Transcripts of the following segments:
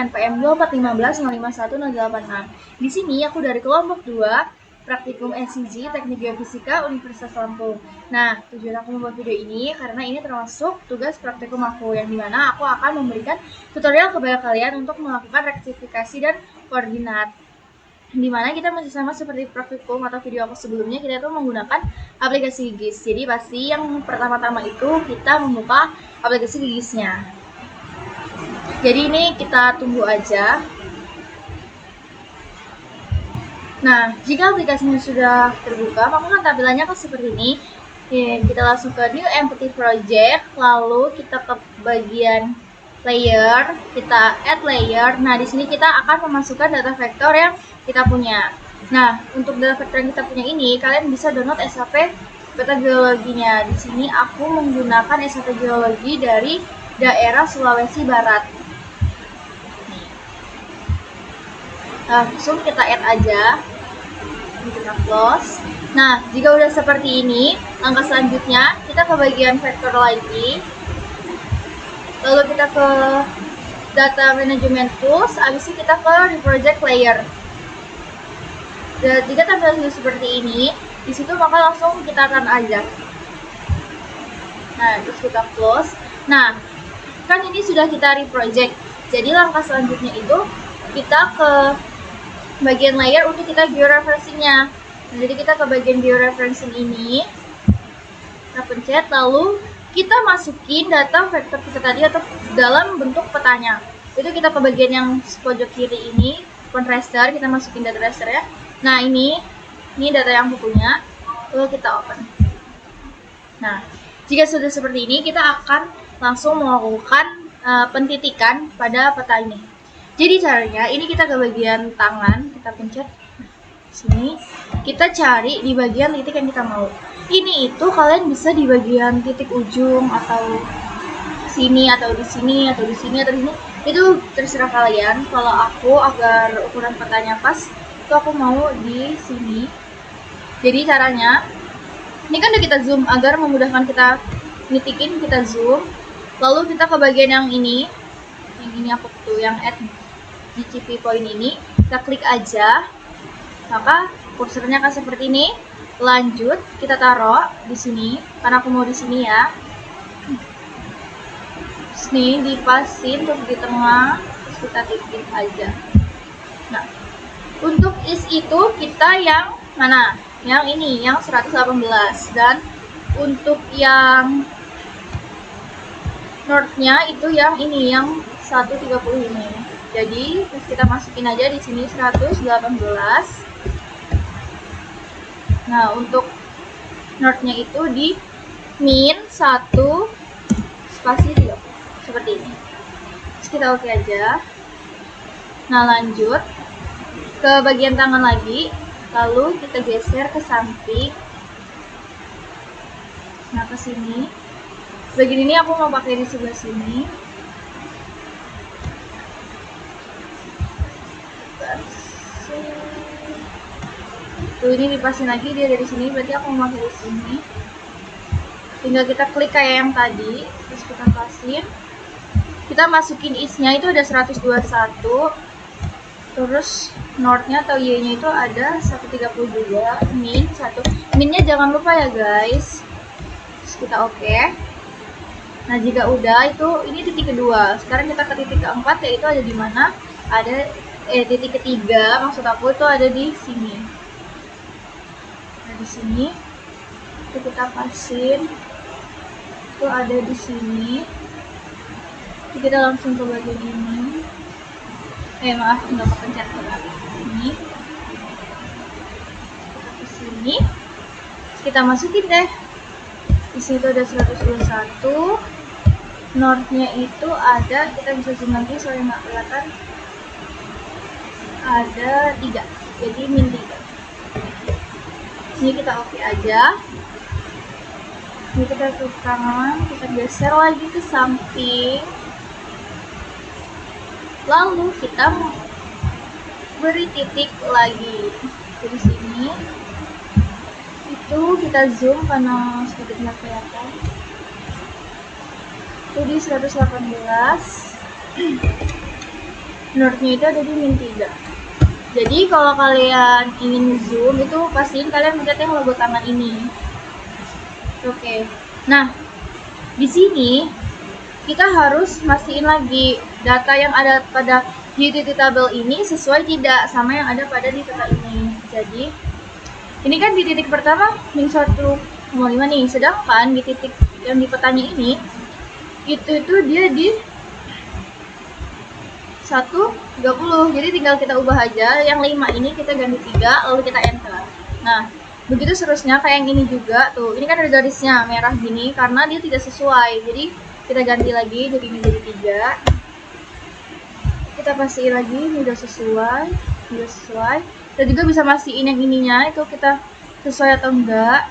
NPM 245505186. Di sini aku dari kelompok 2 Praktikum SCG Teknik Geofisika Universitas Lampung. Nah, tujuan aku membuat video ini karena ini termasuk tugas praktikum aku, yang dimana aku akan memberikan tutorial kepada kalian untuk melakukan rektifikasi dan koordinat. Dimana kita masih sama seperti praktikum atau video aku sebelumnya, kita itu menggunakan aplikasi GIS. Jadi pasti yang pertama-tama itu kita membuka aplikasi GIS-nya. Jadi ini kita tunggu aja. Nah, jika aplikasinya sudah terbuka, maka kan tampilannya kan seperti ini. Kita langsung ke New Empty Project, lalu kita ke bagian layer, kita add layer. Nah, di sini kita akan memasukkan data vektor yang kita punya. Nah, untuk data vektor yang kita punya ini, kalian bisa download SAP peta geologinya. Di sini aku menggunakan SAP geologi dari daerah Sulawesi Barat. Langsung kita add aja, kita close. Nah, jika udah seperti ini, langkah selanjutnya kita ke bagian vektor lagi, lalu kita ke data management tools, habis itu kita ke reproject layer. Dan jika tampilannya seperti ini, di situ maka langsung kita akan aja. Nah, terus kita close. Nah, kan ini sudah kita reproject, jadi langkah selanjutnya itu kita ke bagian layer untuk kita georeferencing-nya. Nah, jadi kita ke bagian georeferencing ini, kita pencet, lalu kita masukin data vektor kita tadi atau dalam bentuk petanya. Itu kita ke bagian yang pojok kiri ini, open raster, kita masukin data raster ya. Nah, ini data yang aku punya, lalu kita open. Nah, jika sudah seperti ini, kita akan langsung melakukan pentitikan pada peta ini. Jadi caranya, ini kita ke bagian tangan, kita pencet sini, kita cari di bagian titik yang kita mau. Ini itu kalian bisa di bagian titik ujung atau sini atau di sini atau di sini atau di sini. Itu terserah kalian. Kalau aku agar ukuran petanya pas, itu aku mau di sini. Jadi caranya, ini kan udah kita zoom agar memudahkan kita nitikin, kita zoom. Lalu kita ke bagian yang ini aku tuh yang add GCP point ini, kita klik aja, maka kursornya akan seperti ini. Lanjut, kita taruh di sini, karena aku mau di sini ya. Sini dipasin terus di tengah, terus kita titik aja. Nah, untuk is itu kita yang mana? Yang ini, yang 118. Dan untuk yang north-nya itu yang ini, yang 130 ini. Jadi kita masukin aja di sini 118. Nah, untuk north-nya itu di min 1 spasi 30 seperti ini. Terus kita oke aja. Nah, lanjut ke bagian tangan lagi, lalu kita geser ke samping. Nah, ke sini. Bagian ini aku mau pakai di sebelah sini. Tuh, ini dipasin lagi, dia dari sini, berarti aku mau pakai di sini. Tinggal kita klik kayak yang tadi, terus kita pasin. Kita masukin is-nya itu ada 121. Terus north-nya atau y-nya itu ada 130 juga, min 1. Min-nya jangan lupa ya guys. Terus kita oke. Nah, jika udah, itu ini titik kedua. Sekarang kita ke titik keempat, yaitu ada di mana? Ada titik ketiga, maksud aku itu ada di sini. Nah, di sini itu kita pasin, itu ada di sini. Jadi kita langsung ke bagian ini. Maaf, nggak kepencet ini. Kita ke sini, kita masukin deh. Di sini tuh ada 121. North-nya itu ada, kita bisa zoom lagi soalnya nggak kelihatan. Ada 3, jadi min 3. Sini kita oke aja. Ini kita ke kanan, kita geser lagi ke samping. Lalu kita beri titik lagi. Dari sini itu kita zoom karena sedikit nggak kelihatan. Itu di 118. menurutnya itu ada di min 3. Jadi kalau kalian ingin zoom itu pastiin kalian pencet yang logo tangan ini. Oke. Nah, di sini kita harus mastiin lagi data yang ada pada utility table ini sesuai tidak sama yang ada pada di peta ini. Jadi ini kan di titik pertama min 1,5 nih, sedangkan di titik yang di petanya ini itu dia di 1,30. Jadi tinggal kita ubah aja yang 5 ini kita ganti 3 lalu kita enter. Nah, begitu seterusnya kayak yang ini juga tuh. Ini kan ada garisnya merah gini karena dia tidak sesuai. Jadi kita ganti lagi jadi ini jadi 3. Kita pastiin lagi ini udah sesuai. Kita juga bisa mastiin yang ininya itu kita sesuai atau enggak.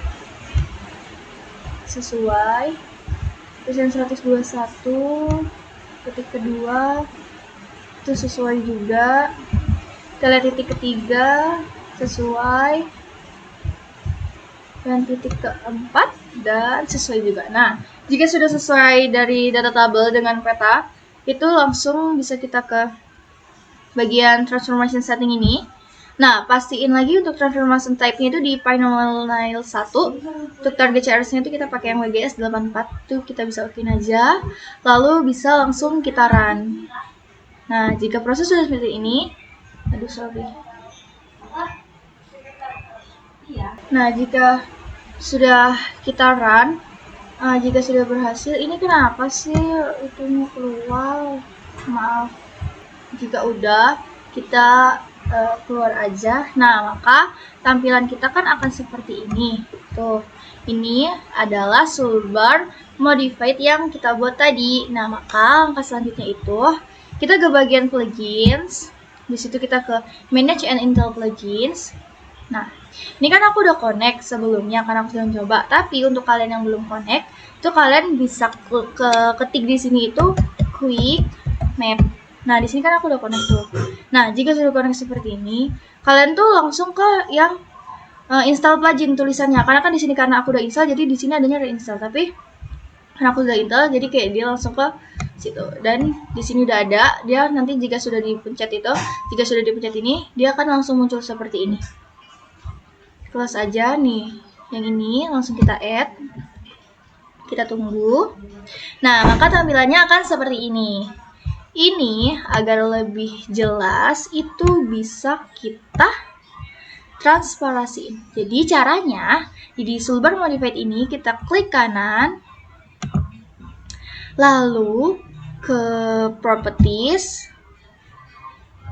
Sesuai. Terus yang 121 titik kedua itu sesuai juga. Kita lihat titik ketiga sesuai, dan titik keempat dan sesuai juga. Nah, jika sudah sesuai dari data tabel dengan peta, itu langsung bisa kita ke bagian transformation setting ini. Nah, pastiin lagi untuk transformation type-nya itu di Pinomial 1. Untuk target CRS-nya itu kita pakai yang WGS 84. Tuh kita bisa okein aja. Lalu bisa langsung kita run. Nah, jika proses sudah seperti ini, Nah, jika sudah kita run, jika sudah berhasil, ini kenapa sih itu keluar? Maaf. Jika udah, kita keluar aja. Nah, maka tampilan kita kan akan seperti ini. Tuh, ini adalah toolbar modified yang kita buat tadi. Nah, maka langkah selanjutnya itu kita ke bagian plugins. Di situ kita ke manage and install plugins. Nah, ini kan aku udah connect sebelumnya karena aku sudah mencoba. Tapi untuk kalian yang belum connect, itu kalian bisa ketik di sini itu quick map. Nah, di sini kan aku udah connect tuh. Nah, jika sudah connect seperti ini, kalian tuh langsung ke yang install plugin tulisannya. Karena kan di sini karena aku udah install, jadi di sini adanya reinstall. Tapi karena aku udah install, jadi kayak dia langsung ke situ. Dan di sini udah ada. Dia nanti jika sudah dipencet ini, dia akan langsung muncul seperti ini. Close aja nih. Yang ini langsung kita add. Kita tunggu. Nah, maka tampilannya akan seperti ini. Ini agar lebih jelas itu bisa kita transparasiin. Jadi caranya di toolbar modified ini kita klik kanan, lalu ke properties.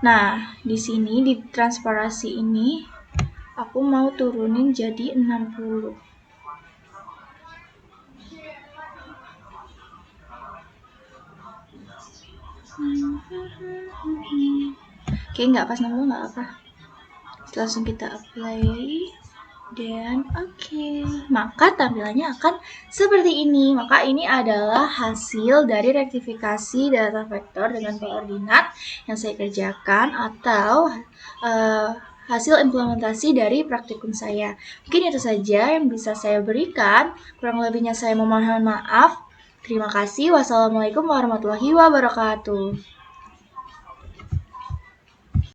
Nah, di sini di transparansi ini aku mau turunin jadi 60. Oke, nggak pas 60 nggak apa. Langsung kita apply dan oke. Maka tampilannya akan seperti ini. Maka ini adalah hasil dari rektifikasi data vektor dengan koordinat yang saya kerjakan atau hasil implementasi dari praktikum saya. Mungkin itu saja yang bisa saya berikan. Kurang lebihnya saya memohon maaf. Terima kasih. Wassalamualaikum warahmatullahi wabarakatuh.